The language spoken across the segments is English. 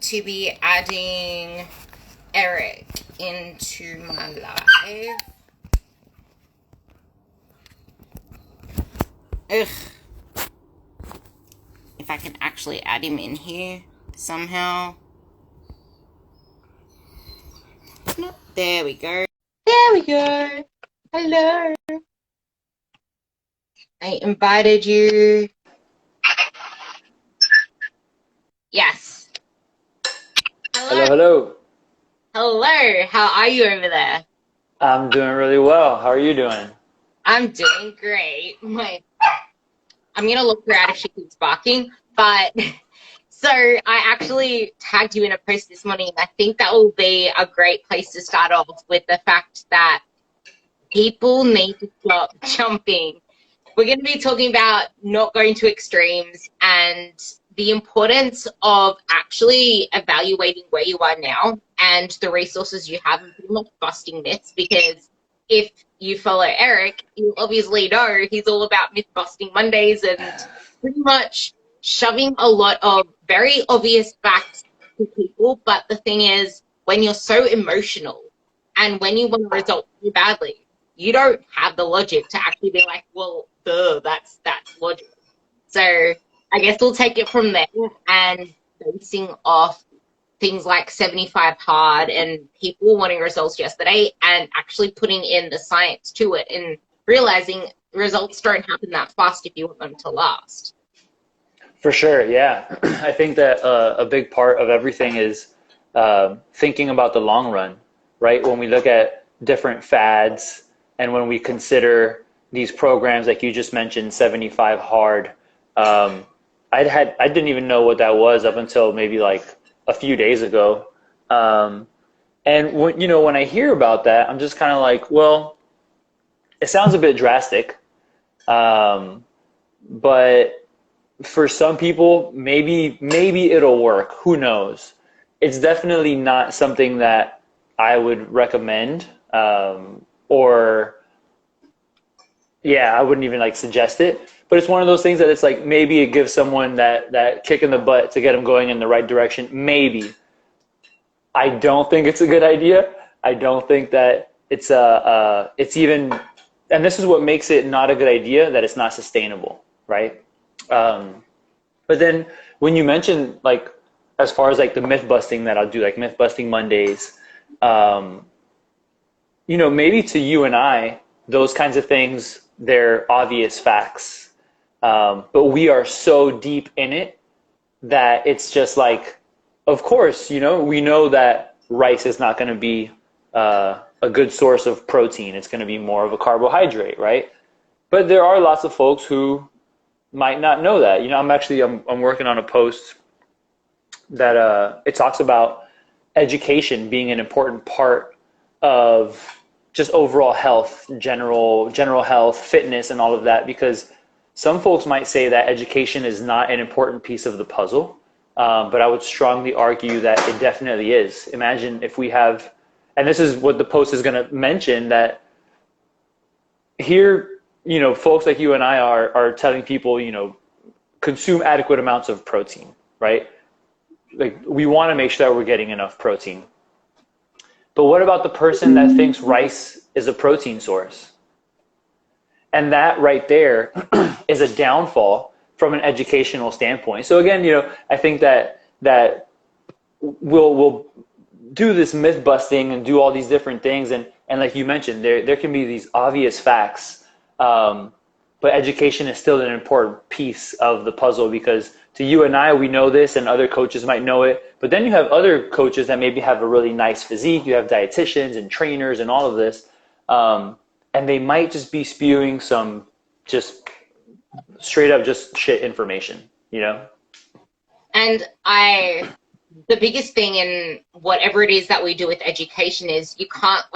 to be adding Eric into my live. Ugh. If I can actually add him in here somehow. No, there we go. There we go. Hello. I invited you. Yes. Hello, hello. Hello. How are you over there? I'm doing really well. How are you doing? I'm doing great. I'm going to look her out if she keeps barking. But so I actually tagged you in a post this morning. I think that will be a great place to start off with the fact that people need to stop jumping. We're going to be talking about not going to extremes and the importance of actually evaluating where you are now and the resources you have and pretty much busting myths, because if you follow Eric, you obviously know he's all about myth busting Mondays and pretty much shoving a lot of very obvious facts to people. But the thing is, when you're so emotional and when you want to result so badly, you don't have the logic to actually be like, well, duh, that's logic. So I guess we'll take it from there, and basing off things like 75 hard and people wanting results yesterday and actually putting in the science to it and realizing results don't happen that fast if you want them to last. For sure, yeah. I think that a big part of everything is thinking about the long run, right? When we look at different fads and when we consider these programs like you just mentioned, 75 hard, I didn't even know what that was up until maybe like a few days ago. And when I hear about that, I'm just kind of like, well, it sounds a bit drastic. But for some people, maybe it'll work. Who knows? It's definitely not something that I would recommend, or yeah, I wouldn't even like suggest it. But it's one of those things that it's like maybe it gives someone that kick in the butt to get them going in the right direction. Maybe. I don't think it's a good idea. I don't think that it's even, and this is what makes it not a good idea, that it's not sustainable, right? But then when you mention like, as far as like the myth busting that I'll do, like myth busting Mondays, maybe to you and I, those kinds of things, they're obvious facts. But we are so deep in it that it's just like, of course, we know that rice is not going to be a good source of protein. It's going to be more of a carbohydrate, right? But there are lots of folks who might not know that. I'm working on a post that it talks about education being an important part of just overall health, general health, fitness, and all of that, because some folks might say that education is not an important piece of the puzzle, but I would strongly argue that it definitely is. Imagine if we have, and this is what the post is going to mention, that here, folks like you and I are telling people, consume adequate amounts of protein, right? Like, we want to make sure that we're getting enough protein. But what about the person that thinks rice is a protein source? And that right there is a downfall from an educational standpoint. So again, I think that we'll do this myth busting and do all these different things, and like you mentioned, there can be these obvious facts, but education is still an important piece of the puzzle, because to you and I, we know this, and other coaches might know it, but then you have other coaches that maybe have a really nice physique. You have dietitians and trainers and all of this. And they might just be spewing some just straight up just shit information, And the biggest thing in whatever it is that we do with education is you can't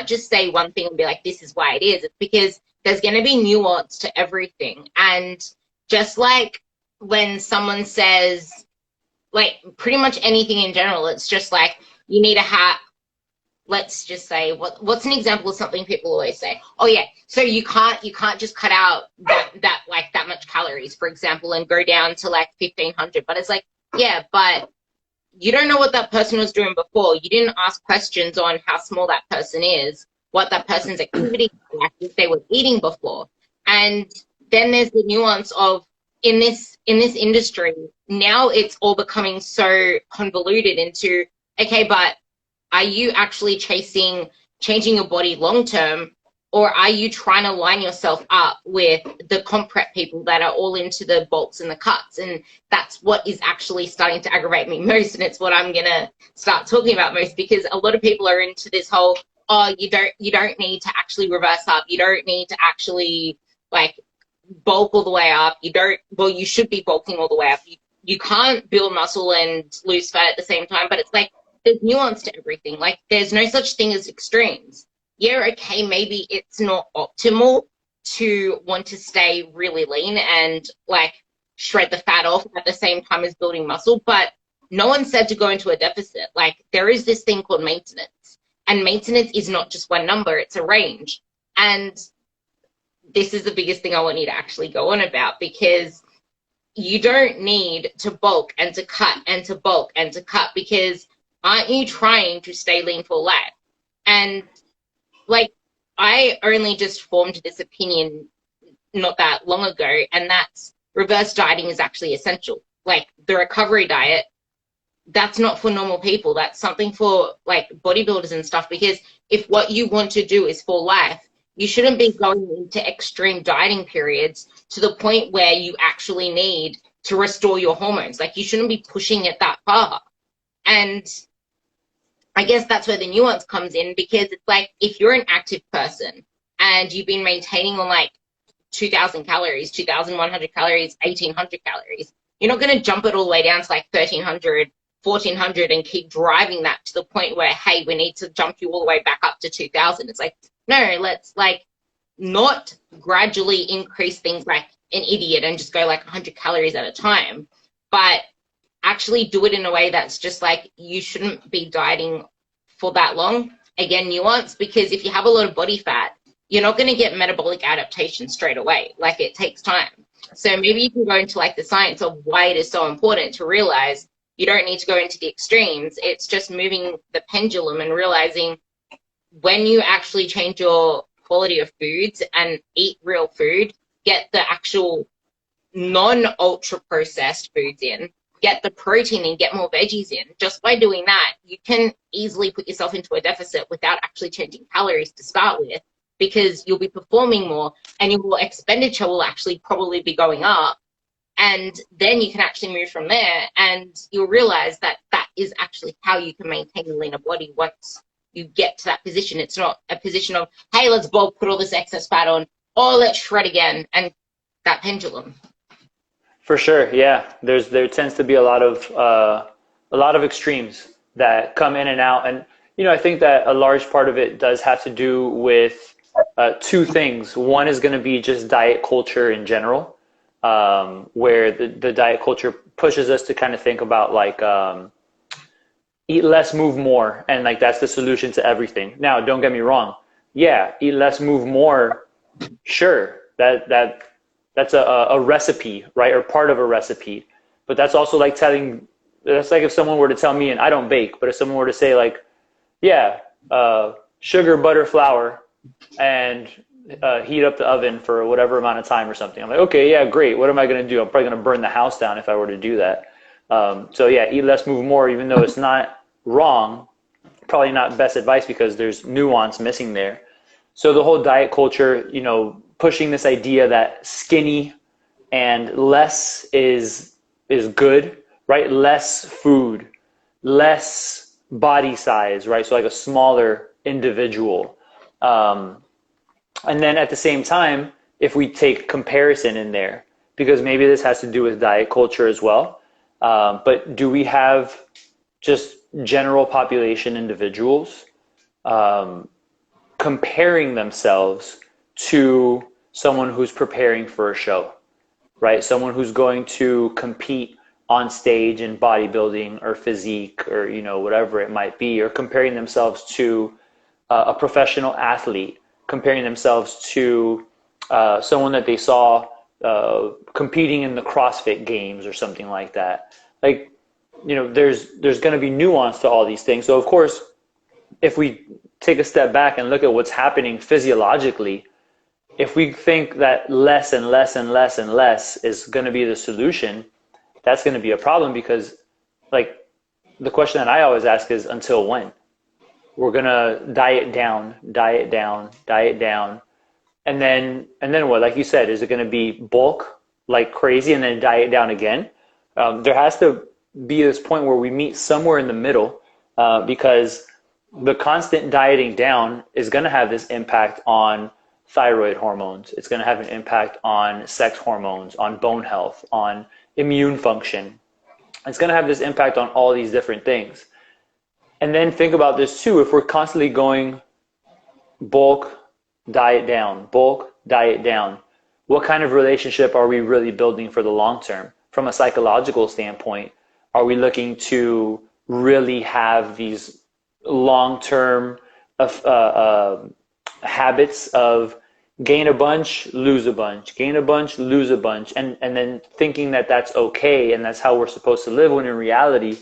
just say one thing and be like, this is why it is. It's because there's going to be nuance to everything. And just like when someone says, like, pretty much anything in general, it's just like, you need a hat. Let's just say, what's an example of something people always say? Oh yeah, so you can't just cut out that much calories, for example, and go down to like 1,500. But it's like, yeah, but you don't know what that person was doing before. You didn't ask questions on how small that person is, what that person's activity was like, if they were eating before. And then there's the nuance of in this industry, now it's all becoming so convoluted into, okay, but are you actually changing your body long term, or are you trying to line yourself up with the comp prep people that are all into the bolts and the cuts? And that's what is actually starting to aggravate me most, and it's what I'm gonna start talking about most, because a lot of people are into this whole, oh, you don't need to actually reverse up, you don't need to actually like bulk all the way up, you should be bulking all the way up, you can't build muscle and lose fat at the same time. But it's like there's nuance to everything. Like there's no such thing as extremes. Yeah, okay, maybe it's not optimal to want to stay really lean and like shred the fat off at the same time as building muscle, but no one said to go into a deficit. Like there is this thing called maintenance, and maintenance is not just one number, it's a range. And this is the biggest thing I want you to actually go on about, because you don't need to bulk and to cut and to bulk and to cut, because aren't you trying to stay lean for life? And like, I only just formed this opinion not that long ago, and that's reverse dieting is actually essential. Like the recovery diet, that's not for normal people. That's something for like bodybuilders and stuff, because if what you want to do is for life, you shouldn't be going into extreme dieting periods to the point where you actually need to restore your hormones. Like you shouldn't be pushing it that far. And I guess that's where the nuance comes in, because it's like if you're an active person and you've been maintaining on like 2,000 calories, 2,100 calories, 1,800 calories, you're not going to jump it all the way down to like 1,300, 1,400 and keep driving that to the point where, hey, we need to jump you all the way back up to 2,000. It's like, no, let's like not gradually increase things like an idiot and just go like 100 calories at a time, but actually do it in a way that's just like, you shouldn't be dieting for that long. Again, nuance, because if you have a lot of body fat, you're not going to get metabolic adaptation straight away. Like it takes time. So maybe you can go into like the science of why it is so important to realize you don't need to go into the extremes. It's just moving the pendulum and realizing when you actually change your quality of foods and eat real food, get the actual non-ultra processed foods in, get the protein and get more veggies in. Just by doing that, you can easily put yourself into a deficit without actually changing calories to start with, because you'll be performing more and your expenditure will actually probably be going up. And then you can actually move from there, and you'll realize that that is actually how you can maintain a leaner body once you get to that position. It's not a position of, hey, let's bulk, put all this excess fat on, or let's shred again, and that pendulum. For sure, yeah. There tends to be a lot of extremes that come in and out, and I think that a large part of it does have to do with two things. One is going to be just diet culture in general, where the diet culture pushes us to kind of think about like eat less, move more, and like that's the solution to everything. Now, don't get me wrong. Yeah, eat less, move more. Sure, that's a recipe, right? Or part of a recipe. But that's also like that's like if someone were to tell me, and I don't bake, but if someone were to say like, yeah, sugar, butter, flour, and heat up the oven for whatever amount of time or something. I'm like, okay, yeah, great. What am I going to do? I'm probably going to burn the house down if I were to do that. So yeah, eat less, move more, even though it's not wrong, probably not best advice because there's nuance missing there. So the whole diet culture, pushing this idea that skinny and less is good, right? Less food, less body size, right? So like a smaller individual. And then at the same time, if we take comparison in there, because maybe this has to do with diet culture as well, but do we have just general population individuals comparing themselves to someone who's preparing for a show, right? Someone who's going to compete on stage in bodybuilding or physique or, whatever it might be, or comparing themselves to a professional athlete, comparing themselves to someone that they saw competing in the CrossFit games or something like that. Like, there's going to be nuance to all these things. So of course, if we take a step back and look at what's happening physiologically, if we think that less and less and less and less is going to be the solution, that's going to be a problem because, like, the question that I always ask is until when? We're going to diet down, diet down, diet down. And then what? Like you said, is it going to be bulk like crazy and then diet down again? There has to be this point where we meet somewhere in the middle because the constant dieting down is going to have this impact on thyroid hormones. It's going to have an impact on sex hormones, on bone health, on immune function. It's going to have this impact on all these different things. And then think about this too. If we're constantly going bulk, bulk, diet down, what kind of relationship are we really building for the long term? From a psychological standpoint, are we looking to really have these long-term habits of gain a bunch, lose a bunch, gain a bunch, lose a bunch, and then thinking that that's okay and that's how we're supposed to live, when in reality,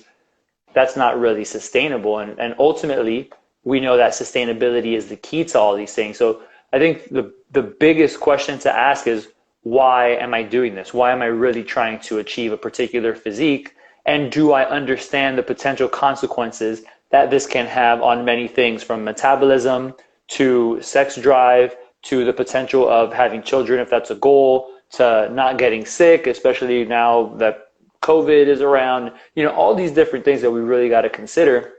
that's not really sustainable. And ultimately, we know that sustainability is the key to all these things. So I think the biggest question to ask is, why am I doing this? Why am I really trying to achieve a particular physique? And do I understand the potential consequences that this can have on many things, from metabolism to sex drive to the potential of having children if that's a goal, to not getting sick, especially now that COVID is around, all these different things that we really got to consider,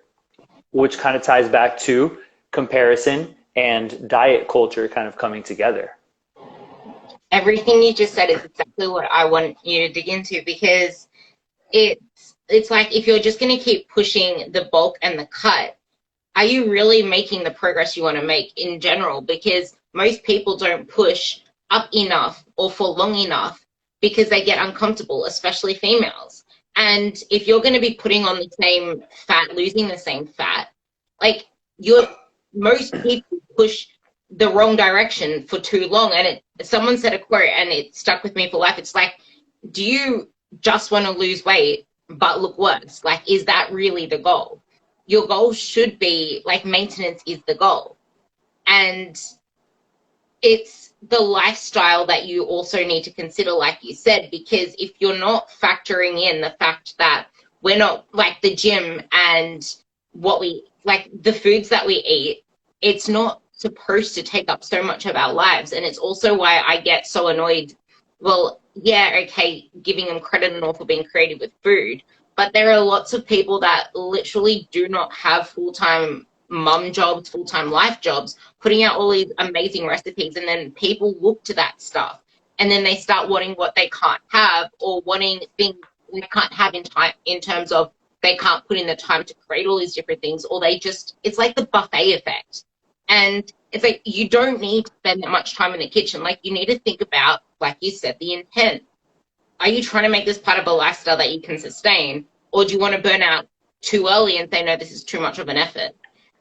which kind of ties back to comparison and diet culture kind of coming together. Everything you just said is exactly what I want you to dig into, because it's like, if you're just going to keep pushing the bulk and the cut, are you really making the progress you want to make in general? Because most people don't push up enough or for long enough because they get uncomfortable, especially females. And if you're going to be putting on the same fat, losing the same fat, like, most people push the wrong direction for too long. And someone said a quote and it stuck with me for life. It's like, do you just want to lose weight but look worse? Like, is that really the goal? Your goal should be, like, maintenance is the goal. And it's the lifestyle that you also need to consider, like you said, because if you're not factoring in the fact that we're not, like, the gym and what we, like, the foods that we eat, it's not supposed to take up so much of our lives. And it's also why I get so annoyed. Well, yeah, okay, giving them credit and all for being creative with food, but there are lots of people that literally do not have full-time mum jobs, full-time life jobs, putting out all these amazing recipes, and then people look to that stuff and then they start wanting what they can't have, or wanting things they can't have in terms of they can't put in the time to create all these different things, or it's like the buffet effect. And it's like, you don't need to spend that much time in the kitchen. Like, you need to think about, like you said, the intent. Are you trying to make this part of a lifestyle that you can sustain? Or do you want to burn out too early and say, no, this is too much of an effort?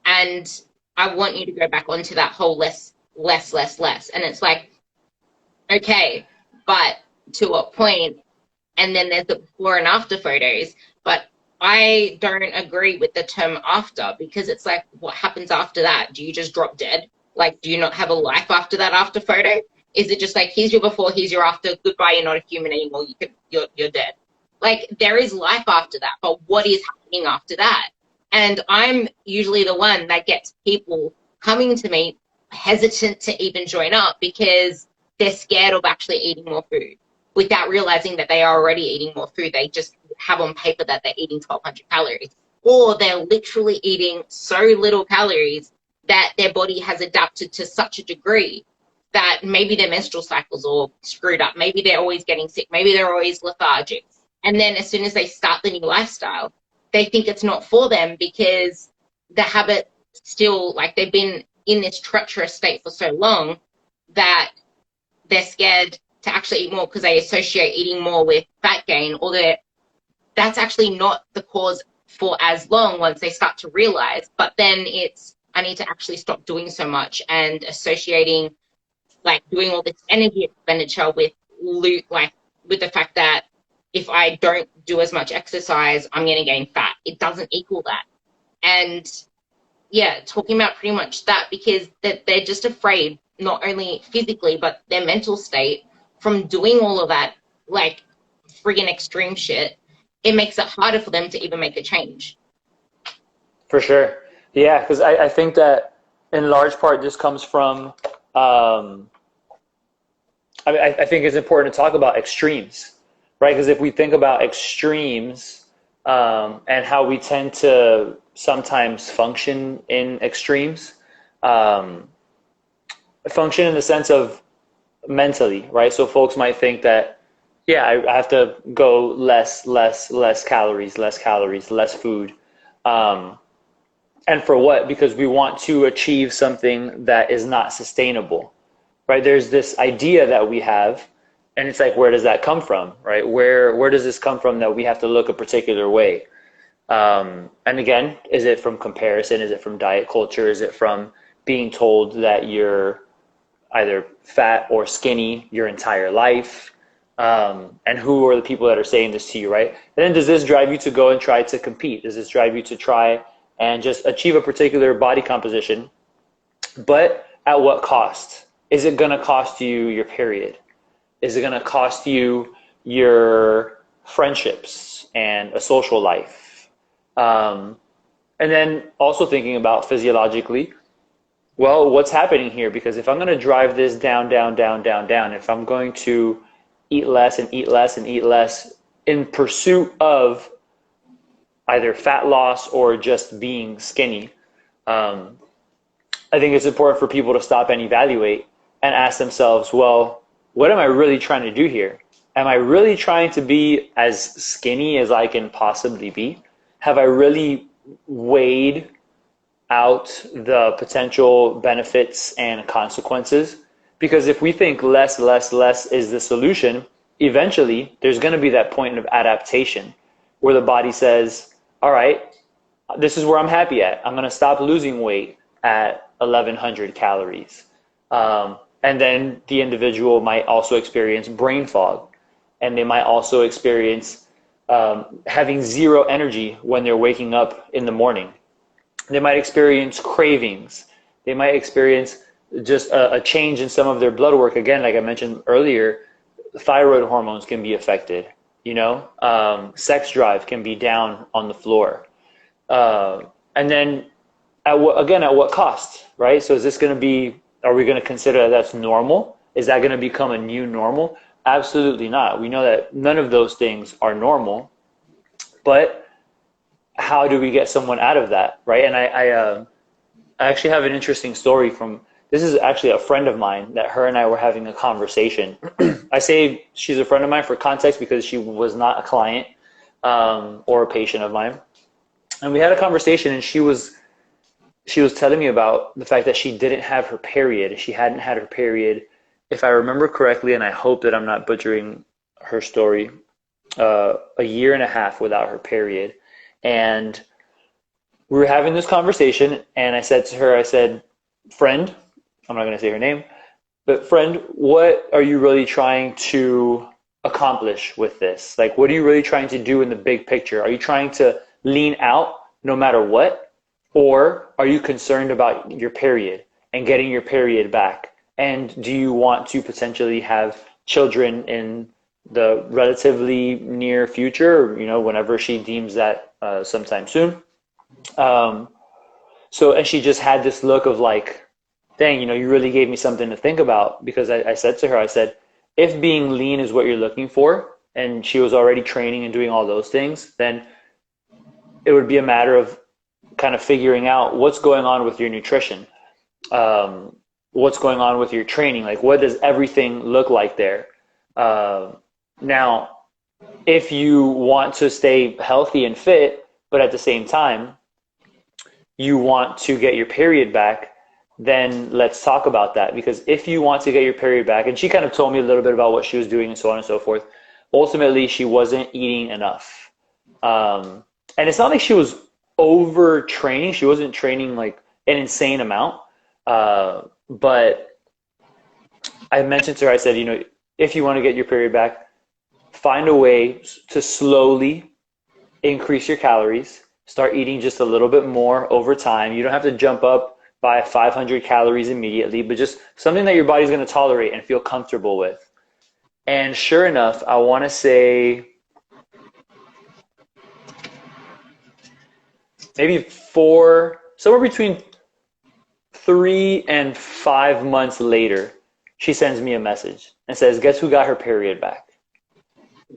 And I want you to go back onto that whole less. And it's like, okay, but to what point? And then there's the before and after photos. But I don't agree with the term after, because it's like, what happens after that? Do you just drop dead? Like, do you not have a life after that after photo? Is it just like, here's your before, here's your after, goodbye, you're not a human anymore, you're dead? Like, there is life after that, but what is happening after that? And I'm usually the one that gets people coming to me hesitant to even join up because they're scared of actually eating more food, without realizing that they are already eating more food. They just have on paper that they're eating 1,200 calories, or they're literally eating so little calories that their body has adapted to such a degree that maybe their menstrual cycles are screwed up. Maybe they're always getting sick. Maybe they're always lethargic. And then as soon as they start the new lifestyle, they think it's not for them, because the habit still, like, they've been in this treacherous state for so long that they're scared to actually eat more, because they associate eating more with fat gain, or that's actually not the cause for as long once they start to realize. But then it's, I need to actually stop doing so much and associating, like, doing all this energy expenditure with the fact that if I don't do as much exercise, I'm going to gain fat. It doesn't equal that. And yeah, talking about pretty much that, because they're just afraid, not only physically, but their mental state from doing all of that, like friggin' extreme shit. It makes it harder for them to even make a change. For sure. Yeah, because I think that in large part this comes from, I think it's important to talk about extremes, right? Because if we think about extremes and how we tend to sometimes function in extremes, um, function in the sense of mentally, right? So folks might think that, yeah, I have to go less calories, less food. Um, and for what? Because we want to achieve something that is not sustainable, right? There's this idea that we have, and it's like, where does that come from, right? Where does this come from that we have to look a particular way? And again, is it from comparison? Is it from diet culture? Is it from being told that you're either fat or skinny your entire life? And who are the people that are saying this to you, right? And then does this drive you to go and try to compete? Does this drive you to try and just achieve a particular body composition, but at what cost? Is it going to cost you your period? Is it going to cost you your friendships and a social life? Um, and then also thinking about physiologically, well, what's happening here? Because if I'm going to drive this down, if I'm going to eat less and eat less and eat less in pursuit of either fat loss or just being skinny, um, I think it's important for people to stop and evaluate and ask themselves, well, what am I really trying to do here? Am I really trying to be as skinny as I can possibly be? Have I really weighed out the potential benefits and consequences? Because if we think less is the solution, eventually there's going to be that point of adaptation where the body says, all right, this is where I'm happy at. I'm going to stop losing weight at 1100 calories. And then the individual might also experience brain fog, and they might also experience having zero energy when they're waking up in the morning. They might experience cravings. They might experience just a change in some of their blood work. Again, like I mentioned earlier, thyroid hormones can be affected. Sex drive can be down on the floor. And then at what cost, right? So is this going to be, are we going to consider that that's normal? Is that going to become a new normal? Absolutely not. We know that none of those things are normal, but how do we get someone out of that, right? And I actually have an interesting story this is actually a friend of mine that her and I were having a conversation. I say she's a friend of mine for context because she was not a client or a patient of mine. And we had a conversation, and she was telling me about the fact that she didn't have her period. She hadn't had her period, if I remember correctly, and I hope that I'm not butchering her story, a year and a half without her period. And we were having this conversation, and I said to her, I said, friend, I'm not going to say her name, but friend, what are you really trying to accomplish with this? Like, what are you really trying to do in the big picture? Are you trying to lean out no matter what? Or are you concerned about your period and getting your period back? And do you want to potentially have children in the relatively near future, whenever she deems that sometime soon? And she just had this look of like, dang, you really gave me something to think about, because I said to her, I said, if being lean is what you're looking for, and she was already training and doing all those things, then it would be a matter of kind of figuring out what's going on with your nutrition, what's going on with your training, like what does everything look like there? Now, if you want to stay healthy and fit, but at the same time, you want to get your period back, then let's talk about that. Because if you want to get your period back, and she kind of told me a little bit about what she was doing and so on and so forth, ultimately she wasn't eating enough. And it's not like she was overtraining. She wasn't training like an insane amount. But I mentioned to her, I said, if you want to get your period back, find a way to slowly increase your calories. Start eating just a little bit more over time. You don't have to jump up by 500 calories immediately, but just something that your body's going to tolerate and feel comfortable with. And sure enough, I want to say maybe somewhere between 3 and 5 months later, she sends me a message and says, "Guess who got her period back?"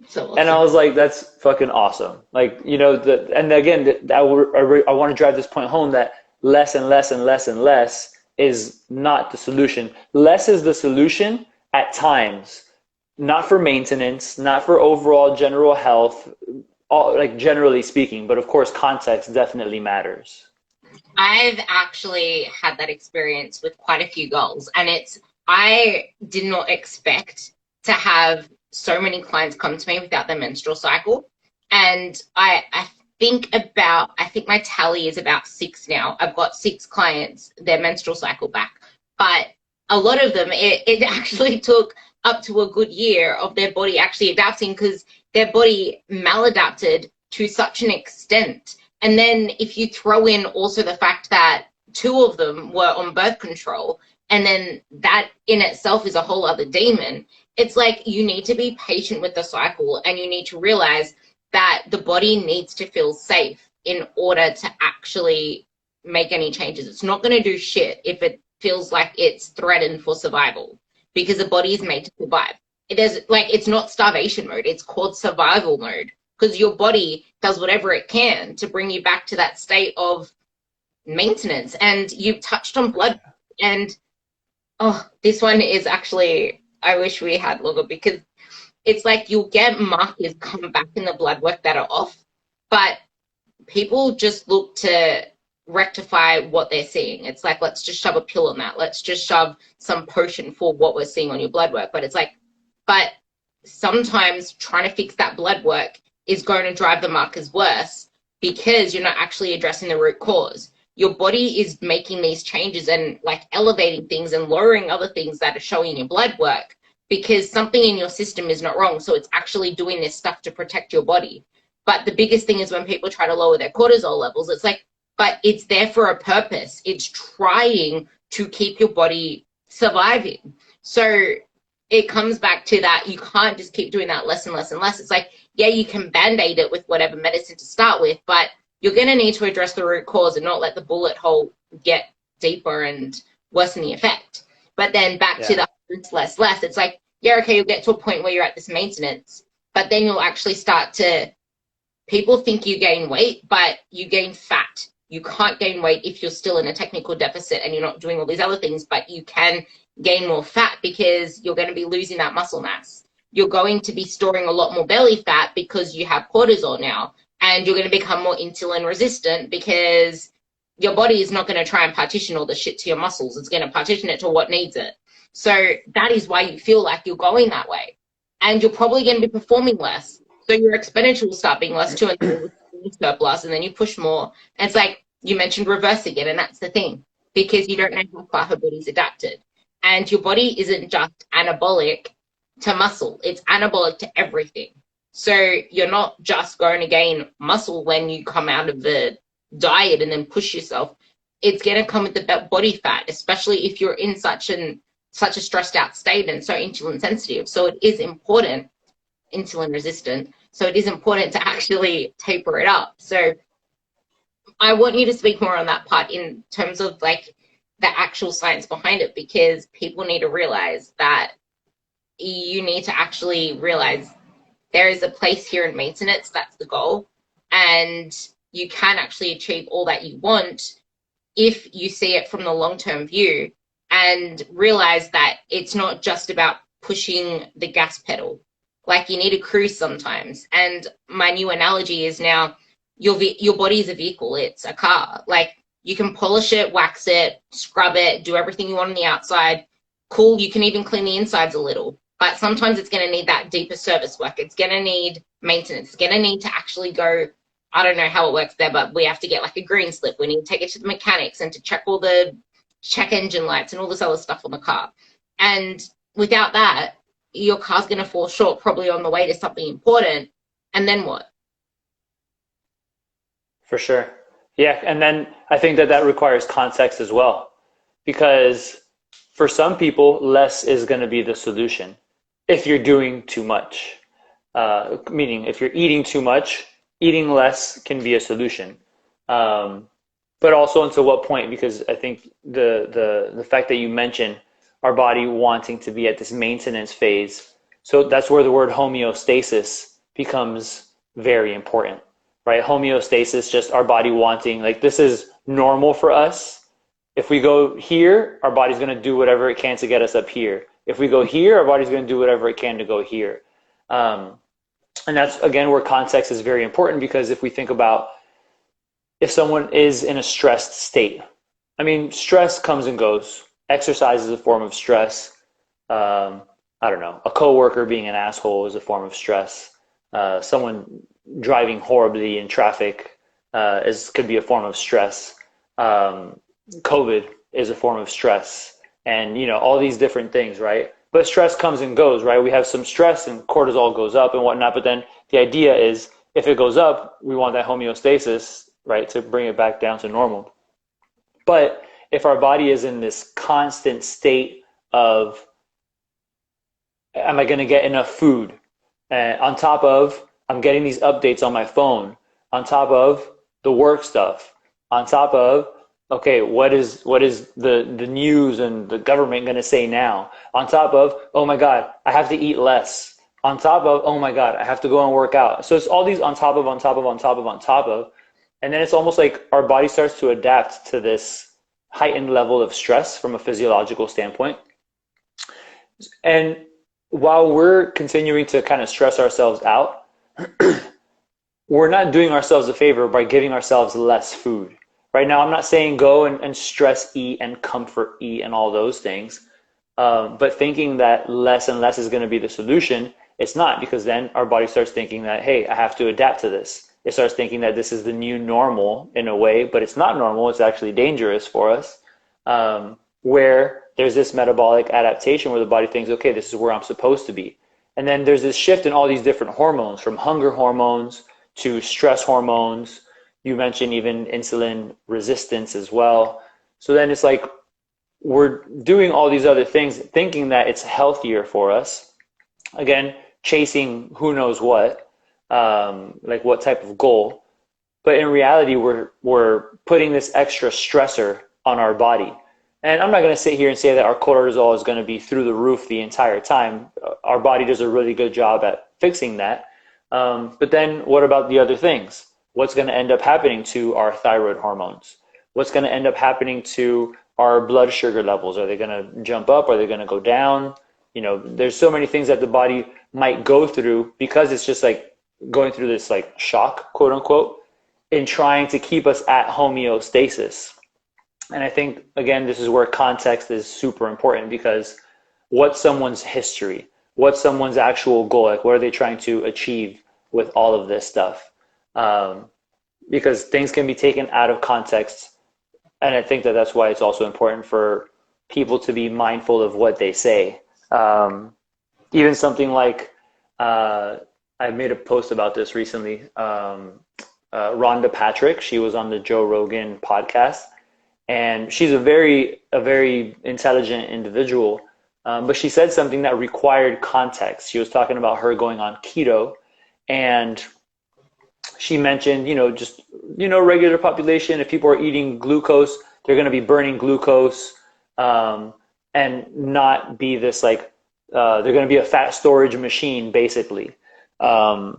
So awesome. And I was like, "That's fucking awesome!" Like, and again, I want to drive this point home that less and less and less and less is not the solution. Less is the solution at times, not for maintenance, not for overall general health, like generally speaking, but of course, context definitely matters. I've actually had that experience with quite a few girls, and I did not expect to have so many clients come to me without their menstrual cycle. And I think my tally is about 6 now. I've got 6 clients, their menstrual cycle back. But a lot of them, it actually took up to a good year of their body actually adapting, because their body maladapted to such an extent. And then if you throw in also the fact that 2 of them were on birth control, and then that in itself is a whole other demon, it's like you need to be patient with the cycle, and you need to realize that the body needs to feel safe in order to actually make any changes. It's not going to do shit if it feels like it's threatened for survival, because the body is made to survive. It's not starvation mode, it's called survival mode, because your body does whatever it can to bring you back to that state of maintenance. And you've touched on blood, and this one is actually, I wish we had longer, because it's like you'll get markers come back in the blood work that are off, but people just look to rectify what they're seeing. It's like, let's just shove a pill on that. Let's just shove some potion for what we're seeing on your blood work. But it's like, but sometimes trying to fix that blood work is going to drive the markers worse, because you're not actually addressing the root cause. Your body is making these changes and like elevating things and lowering other things that are showing your blood work, because something in your system is not wrong. So it's actually doing this stuff to protect your body. But the biggest thing is when people try to lower their cortisol levels, it's like, but it's there for a purpose. It's trying to keep your body surviving. So it comes back to that. You can't just keep doing that less and less and less. It's like, yeah, you can band-aid it with whatever medicine to start with, but you're going to need to address the root cause and not let the bullet hole get deeper and worsen the effect. But then back to the less. It's like, yeah, okay, you'll get to a point where you're at this maintenance, but then you'll actually start to, people think you gain weight, but you gain fat. You can't gain weight if you're still in a technical deficit and you're not doing all these other things, but you can gain more fat because you're going to be losing that muscle mass. You're going to be storing a lot more belly fat because you have cortisol now, and you're going to become more insulin resistant because your body is not going to try and partition all the shit to your muscles. It's going to partition it to what needs it. So that is why you feel like you're going that way. And you're probably going to be performing less. So your expenditure will start being less too, and then surplus, and then you push more. And it's like you mentioned reverse again, and that's the thing, because you don't know how far her body's adapted. And your body isn't just anabolic to muscle, it's anabolic to everything. So you're not just going to gain muscle when you come out of the diet and then push yourself. It's going to come with the body fat, especially if you're in such a stressed out state and so insulin sensitive. So it is important, insulin resistant. So it is important to actually taper it up. So I want you to speak more on that part in terms of like the actual science behind it, because people need to realize that you need to actually realize there is a place here in maintenance. That's the goal. And you can actually achieve all that you want if you see it from the long-term view and realize that it's not just about pushing the gas pedal. Like, you need to cruise sometimes. And my new analogy is now your body is a vehicle. It's a car. Like, you can polish it, wax it, scrub it, do everything you want on the outside. Cool. You can even clean the insides a little. But sometimes it's going to need that deeper service work. It's going to need maintenance. It's going to need to actually go, I don't know how it works there, but we have to get like a green slip. We need to take it to the mechanics and to check engine lights and all this other stuff on the car. And without that, your car's going to fall short probably on the way to something important. And then what? For sure. Yeah, and then I think that that requires context as well, because for some people, less is going to be the solution if you're doing too much. Meaning, if you're eating too much, eating less can be a solution. Um, but also until what point? Because I think the fact that you mentioned our body wanting to be at this maintenance phase, so that's where the word homeostasis becomes very important, right? Homeostasis, just our body wanting, like this is normal for us. If we go here, our body's going to do whatever it can to get us up here. If we go here, our body's going to do whatever it can to go here. Um, and that's, again, where context is very important, because if we think about if someone is in a stressed state, I mean, stress comes and goes. Exercise is a form of stress. I don't know, a coworker being an asshole is a form of stress. Someone driving horribly in traffic could be a form of stress. COVID is a form of stress, and all these different things, right? But stress comes and goes, right? We have some stress and cortisol goes up and whatnot, but then the idea is if it goes up, we want that homeostasis, right, to bring it back down to normal. But if our body is in this constant state of, am I going to get enough food? On top of, I'm getting these updates on my phone, on top of the work stuff, on top of, okay, what is the news and the government going to say now? On top of, oh my God, I have to eat less. On top of, oh my God, I have to go and work out. So it's all these on top of, on top of, on top of, on top of. And then it's almost like our body starts to adapt to this heightened level of stress from a physiological standpoint. And while we're continuing to kind of stress ourselves out, we're not doing ourselves a favor by giving ourselves less food. Right now, I'm not saying go and stress eat and comfort eat and all those things, but thinking that less and less is going to be the solution, it's not, because then our body starts thinking that, hey, I have to adapt to this. It starts thinking that this is the new normal in a way, but it's not normal. It's actually dangerous for us, where there's this metabolic adaptation where the body thinks, okay, this is where I'm supposed to be. And then there's this shift in all these different hormones, from hunger hormones to stress hormones. You mentioned even insulin resistance as well. So then it's like we're doing all these other things thinking that it's healthier for us. Again, chasing who knows what, like what type of goal. But in reality, we're putting this extra stressor on our body. And I'm not going to sit here and say that our cortisol is going to be through the roof the entire time. Our body does a really good job at fixing that. But then what about the other things? What's going to end up happening to our thyroid hormones? What's going to end up happening to our blood sugar levels? Are they going to jump up? Are they going to go down? There's so many things that the body might go through, because it's just like going through this like shock, quote unquote, in trying to keep us at homeostasis. And I think, again, this is where context is super important, because what's someone's history? What's someone's actual goal? Like, what are they trying to achieve with all of this stuff? Because things can be taken out of context. And I think that that's why it's also important for people to be mindful of what they say. Even something like, I made a post about this recently. Rhonda Patrick, she was on the Joe Rogan podcast, and she's a very intelligent individual. But she said something that required context. She was talking about her going on keto, and she mentioned, regular population, if people are eating glucose, they're going to be burning glucose, and not be this like, they're going to be a fat storage machine, basically. Now,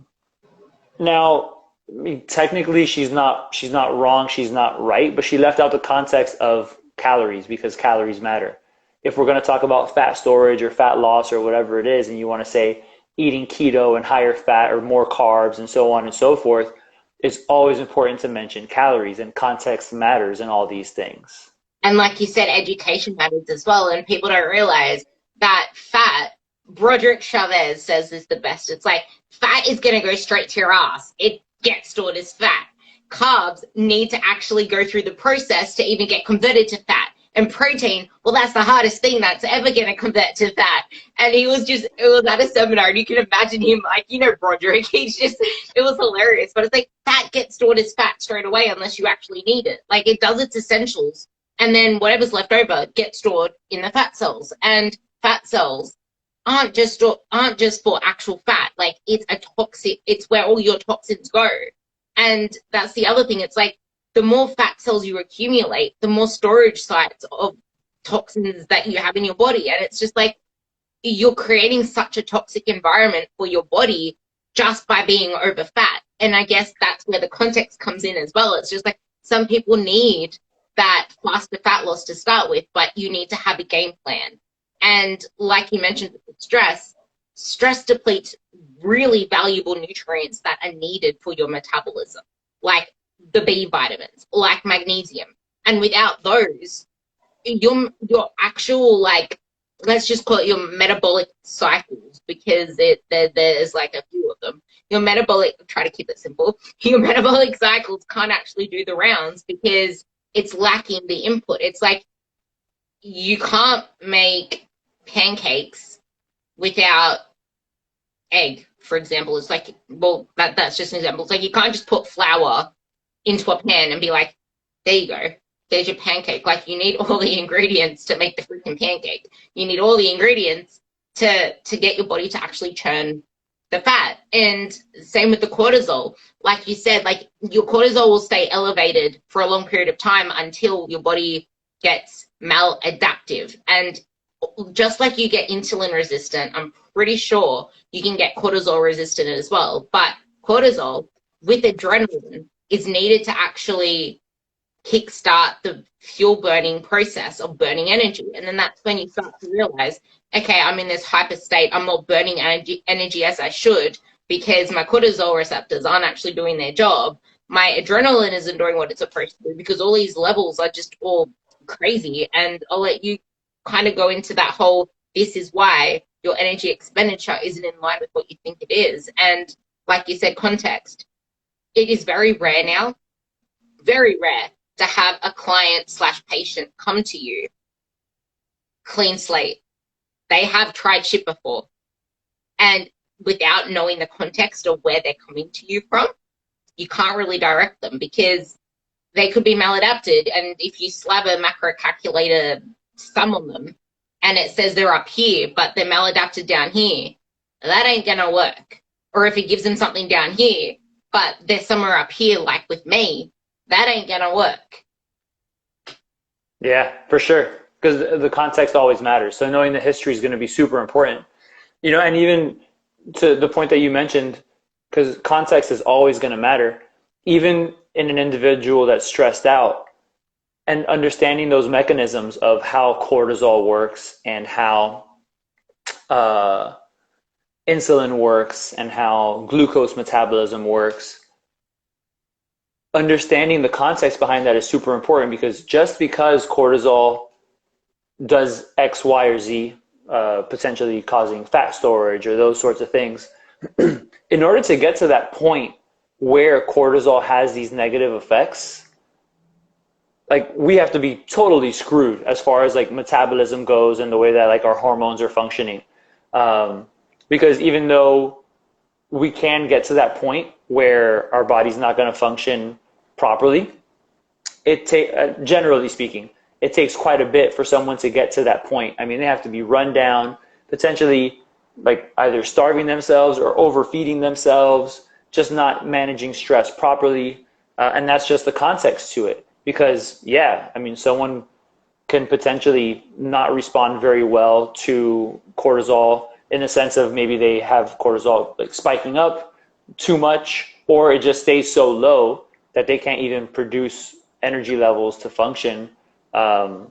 I mean, technically she's not wrong, she's not right, but she left out the context of calories, because calories matter. If we're going to talk about fat storage or fat loss or whatever it is, and you want to say eating keto and higher fat or more carbs and so on and so forth, it's always important to mention calories, and context matters in all these things. And like you said, education matters as well, and people don't realize that fat, Broderick Chavez says, is the best. It's like, fat is going to go straight to your ass. It gets stored as fat. Carbs need to actually go through the process to even get converted to fat. And protein, well, that's the hardest thing that's ever going to convert to fat. And he was just, it was at a seminar, and you can imagine him, like, you know, Broderick, he's just, it was hilarious. But it's like, fat gets stored as fat straight away unless you actually need it. Like, it does its essentials, and then whatever's left over gets stored in the fat cells. And fat cells aren't just for actual fat. Like, it's a toxic, it's where all your toxins go. And that's the other thing. It's like, the more fat cells you accumulate, the more storage sites of toxins that you have in your body. And it's just like, you're creating such a toxic environment for your body just by being over fat. And I guess that's where the context comes in as well. It's just like, some people need that faster fat loss to start with, but you need to have a game plan. And like you mentioned with stress depletes really valuable nutrients that are needed for your metabolism, like the B vitamins, like magnesium. And without those, your actual, like, let's just call it your metabolic cycles, because there's like a few of them. Your metabolic, try to keep it simple, your metabolic cycles can't actually do the rounds because it's lacking the input. It's like, you can't make pancakes without egg, for example. It's like, well, that's just an example. It's like, you can't just put flour into a pan and be like, there you go, there's your pancake. Like, you need all the ingredients to make the freaking pancake. You need all the ingredients to get your body to actually churn the fat. And same with the cortisol. Like you said, like, your cortisol will stay elevated for a long period of time until your body gets maladaptive. And just like you get insulin resistant, I'm pretty sure you can get cortisol resistant as well. But cortisol with adrenaline is needed to actually kickstart the fuel burning process of burning energy. And then that's when you start to realize, okay, I'm in this hyper state. I'm not burning energy as I should because my cortisol receptors aren't actually doing their job. My adrenaline isn't doing what it's supposed to do because all these levels are just all crazy. And I'll let you kind of go into that whole, this is why your energy expenditure isn't in line with what you think it is. And like you said, context. It is very rare now, very rare, to have a client / patient come to you clean slate. They have tried shit before. And without knowing the context of where they're coming to you from, you can't really direct them because they could be maladapted. And if you slap a macro calculator sum on them and it says they're up here, but they're maladapted down here, that ain't gonna work. Or if it gives them something down here, but they're somewhere up here, like with me, that ain't gonna work. Yeah, for sure. Because the context always matters. So knowing the history is going to be super important. You know, and even to the point that you mentioned, because context is always going to matter, even in an individual that's stressed out, and understanding those mechanisms of how cortisol works and how insulin works and how glucose metabolism works. Understanding the context behind that is super important, because just because cortisol does X, Y, or Z, potentially causing fat storage or those sorts of things, in order to get to that point where cortisol has these negative effects, like, we have to be totally screwed as far as like metabolism goes and the way that like our hormones are functioning. Because even though we can get to that point where our body's not going to function properly, generally speaking, it takes quite a bit for someone to get to that point. I mean, they have to be run down, potentially like either starving themselves or overfeeding themselves, just not managing stress properly. And that's just the context to it. Because, yeah, I mean, someone can potentially not respond very well to cortisol, in the sense of maybe they have cortisol like spiking up too much, or it just stays so low that they can't even produce energy levels to function. But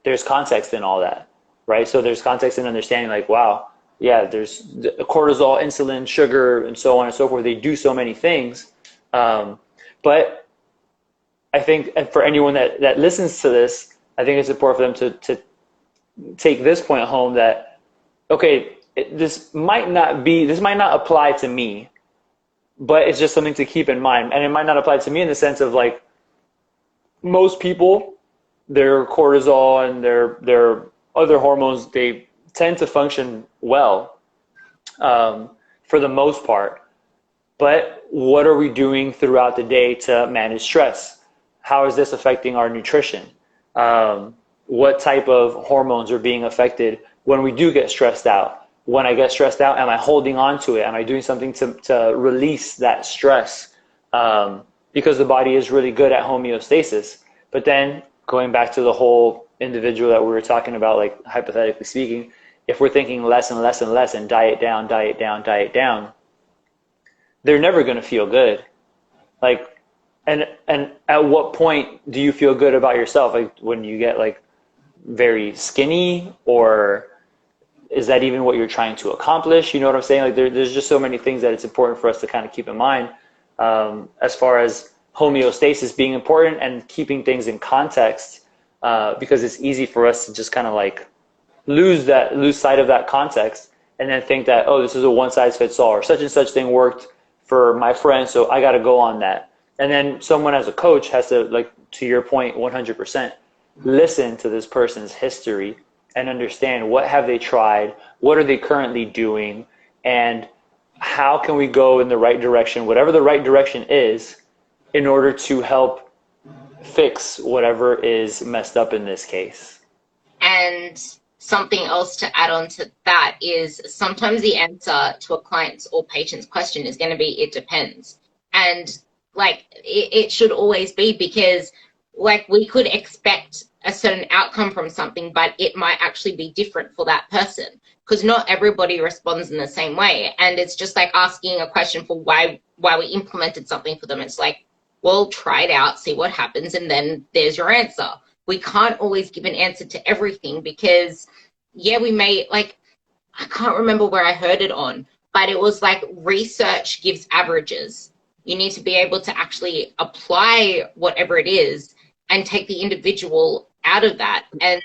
there's context in all that, right? So there's context in understanding, like, wow, yeah, there's cortisol, insulin, sugar, and so on and so forth. They do so many things. But I think for anyone that listens to this, I think it's important for them to take this point home, that, okay, this might not apply to me, but it's just something to keep in mind. And it might not apply to me in the sense of, like, most people their cortisol and their other hormones, they tend to function well, for the most part. But what are we doing throughout the day to manage stress? How is this affecting our nutrition? What type of hormones are being affected when we do get stressed out? When I get stressed out, am I holding on to it? Am I doing something to release that stress? Because the body is really good at homeostasis. But then going back to the whole individual that we were talking about, like hypothetically speaking, if we're thinking less and less and less and diet down, diet down, diet down, they're never going to feel good. Like, and at what point do you feel good about yourself? Like when you get like very skinny, or is that even what you're trying to accomplish? You know what I'm saying? Like there's just so many things that it's important for us to kind of keep in mind, as far as homeostasis being important and keeping things in context, because it's easy for us to just kind of like lose sight of that context and then think that, oh, this is a one size fits all, or such and such thing worked for my friend, so I got to go on that. And then someone as a coach has to, like, to your point, 100%, listen to this person's history and understand what have they tried, what are they currently doing, and how can we go in the right direction, whatever the right direction is, in order to help fix whatever is messed up in this case. And something else to add on to that is sometimes the answer to a client's or patient's question is going to be, it depends. And like it should always be, because like we could expect a certain outcome from something, but it might actually be different for that person, because not everybody responds in the same way. And it's just like asking a question for why we implemented something for them. It's like, well, try it out, see what happens, and then there's your answer. We can't always give an answer to everything, because yeah, we may, like, I can't remember where I heard it on, but it was like research gives averages. You need to be able to actually apply whatever it is and take the individual out of that and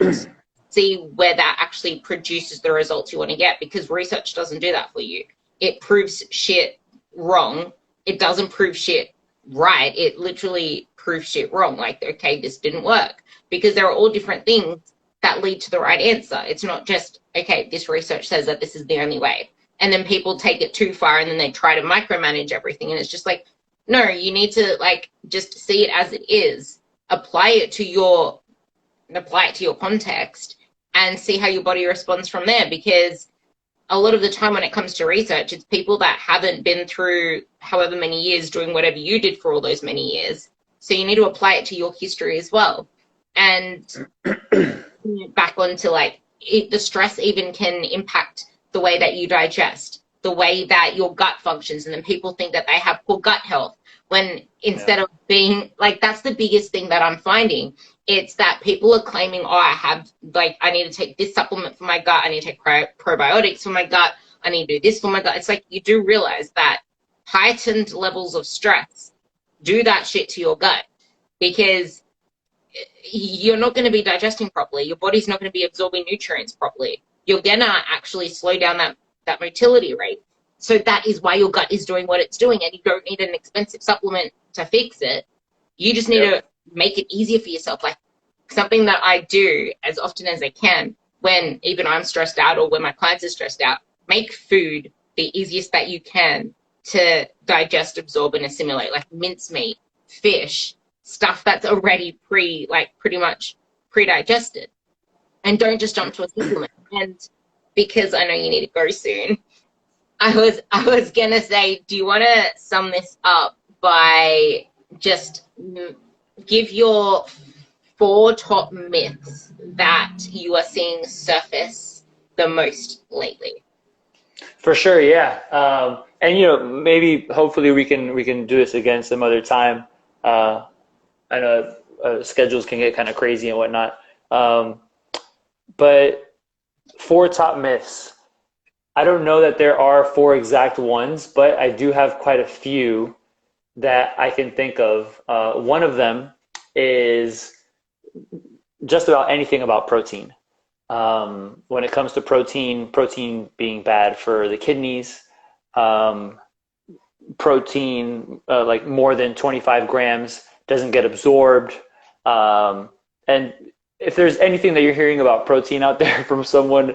see where that actually produces the results you want to get, because research doesn't do that for you. It proves shit wrong. It doesn't prove shit right. It literally proves shit wrong. Like, okay, this didn't work, because there are all different things that lead to the right answer. It's not just, okay, this research says that this is the only way. And then people take it too far and then they try to micromanage everything. And it's just like, no, you need to like just see it as it is, apply it to your context and see how your body responds from there. Because a lot of the time when it comes to research, it's people that haven't been through however many years doing whatever you did for all those many years. So you need to apply it to your history as well. And back onto like the stress even can impact the way that you digest, the way that your gut functions. And then people think that they have poor gut health, when instead of being like, that's the biggest thing that I'm finding. It's that people are claiming, oh, I need to take this supplement for my gut. I need to take probiotics for my gut. I need to do this for my gut. It's like, you do realize that heightened levels of stress do that shit to your gut, because you're not going to be digesting properly. Your body's not going to be absorbing nutrients properly. You're going to actually slow down that motility rate. So that is why your gut is doing what it's doing, and you don't need an expensive supplement to fix it. You just need to make it easier for yourself. Like, something that I do as often as I can when even I'm stressed out or when my clients are stressed out, make food the easiest that you can to digest, absorb, and assimilate, like mincemeat, fish, stuff that's already pretty much pre-digested. And don't just jump to a supplement. And because I know you need to go soon, I was gonna say, do you want to sum this up by just give your 4 top myths that you are seeing surface the most lately? For sure, yeah. And maybe hopefully we can do this again some other time. I know schedules can get kind of crazy and whatnot. But 4 top myths. I don't know that there are 4 exact ones, but I do have quite a few that I can think of. One of them is just about anything about protein. When it comes to protein being bad for the kidneys, protein like more than 25 grams doesn't get absorbed. And And if there's anything that you're hearing about protein out there from someone,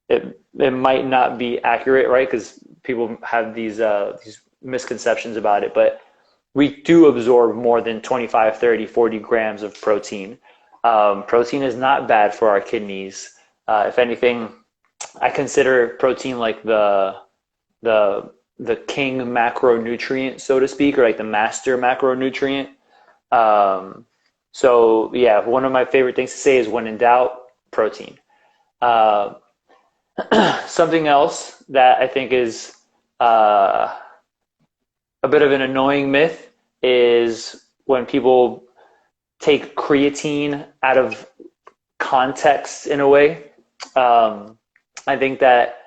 it might not be accurate, right? Because people have these misconceptions about it, but we do absorb more than 25, 30, 40 grams of protein. Protein is not bad for our kidneys. If anything, I consider protein like the the king macronutrient, so to speak, or like the master macronutrient. Um, so yeah, one of my favorite things to say is when in doubt, protein. Uh, Something else that I think is uh, a bit of an annoying myth is when people take creatine out of context in a way. Um, I think that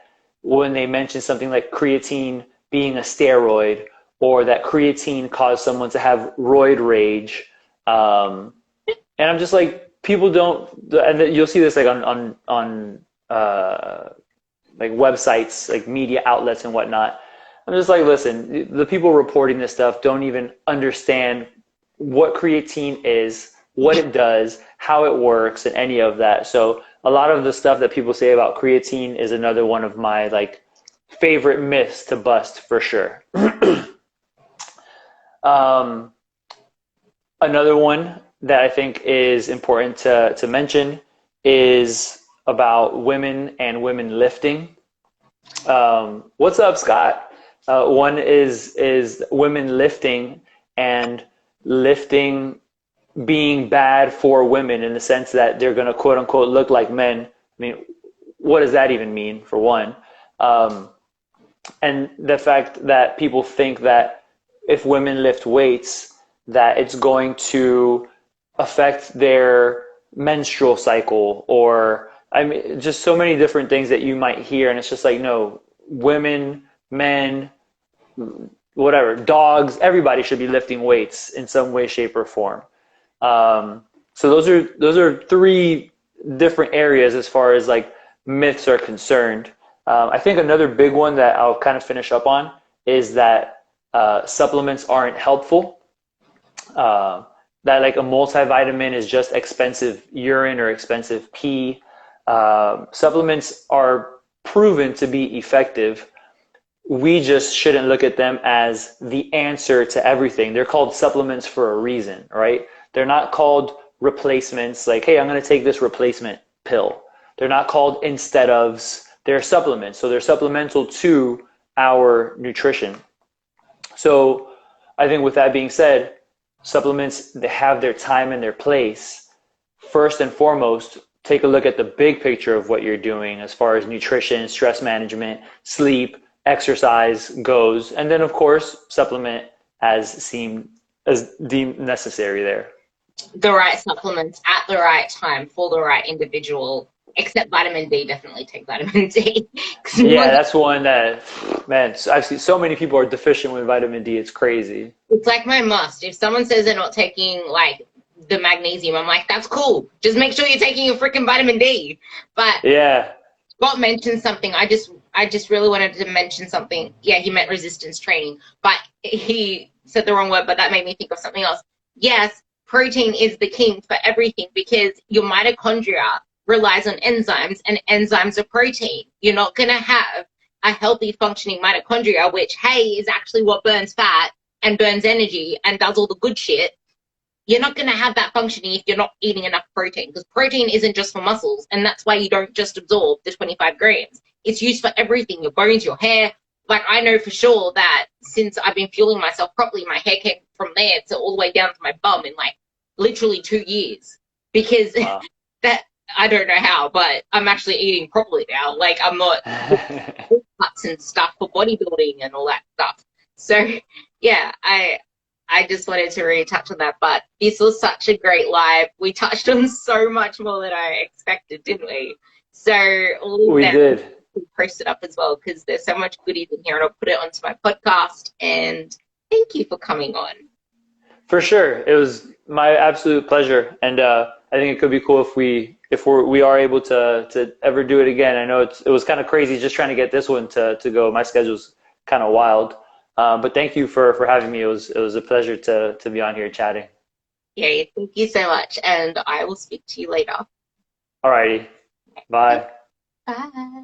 when they mention something like creatine being a steroid or that creatine caused someone to have roid rage, um, and I'm just like, people don't, and you'll see this like on like websites, like media outlets and whatnot. I'm just like, listen, the people reporting this stuff don't even understand what creatine is, what it does, how it works, and any of that. So a lot of the stuff that people say about creatine is another one of my like favorite myths to bust for sure. um, Another one that I think is important to mention is about women and women lifting. What's up, Scott? One is women lifting and lifting being bad for women in the sense that they're going to quote unquote look like men. I mean, what does that even mean, for one? Um, and the fact that people think that if women lift weights, that it's going to affect their menstrual cycle, or I mean, just so many different things that you might hear. And it's just like, no, women, men, whatever, dogs, everybody should be lifting weights in some way, shape, or form. So those are three different areas as far as like myths are concerned. I think another big one that I'll kind of finish up on is that supplements aren't helpful. Uh, that like a multivitamin is just expensive urine or expensive pee. Supplements are proven to be effective. We just shouldn't look at them as the answer to everything. They're called supplements for a reason, right? They're not called replacements like, hey, I'm going to take this replacement pill. They're not called instead ofs. They're supplements. So they're supplemental to our nutrition. So I think with that being said, supplements, they have their time and their place. First and foremost, take a look at the big picture of what you're doing as far as nutrition, stress management, sleep, exercise goes, and then of course supplement as deemed necessary there. The right supplements at the right time for the right individual. Except vitamin D, definitely take vitamin D. Yeah, that's one that, man, I've seen so many people are deficient with vitamin D. It's crazy. It's like my must. If someone says they're not taking like the magnesium, I'm like, that's cool. Just make sure you're taking your freaking vitamin D. But Yeah. Scott mentioned something. I just really wanted to mention something. Yeah, he meant resistance training, but he said the wrong word, but that made me think of something else. Yes, protein is the king for everything because your mitochondria relies on enzymes, and enzymes are protein. You're not going to have a healthy functioning mitochondria, which, hey, is actually what burns fat and burns energy and does all the good shit. You're not going to have that functioning if you're not eating enough protein, because protein isn't just for muscles, and that's why you don't just absorb the 25 grams. It's used for everything, your bones, your hair. Like, I know for sure that since I've been fueling myself properly, my hair came from there to all the way down to my bum in like literally 2 years, because Wow. that, I don't know how, but I'm actually eating properly now. Like, I'm not cuts and stuff for bodybuilding and all that stuff. So yeah, I just wanted to really touch on that. But this was such a great live. We touched on so much more than I expected, didn't we? So all of We that did. will post it up as well, because there's so much goodies in here, and I'll put it onto my podcast. And thank you for coming on. For sure. It was my absolute pleasure. And I think it could be cool if we are able to ever do it again. I know it was kind of crazy just trying to get this one to go. My schedule's kind of wild. But thank you for having me. It was a pleasure to be on here chatting. Okay, thank you so much, and I will speak to you later. Alrighty. Bye. Bye.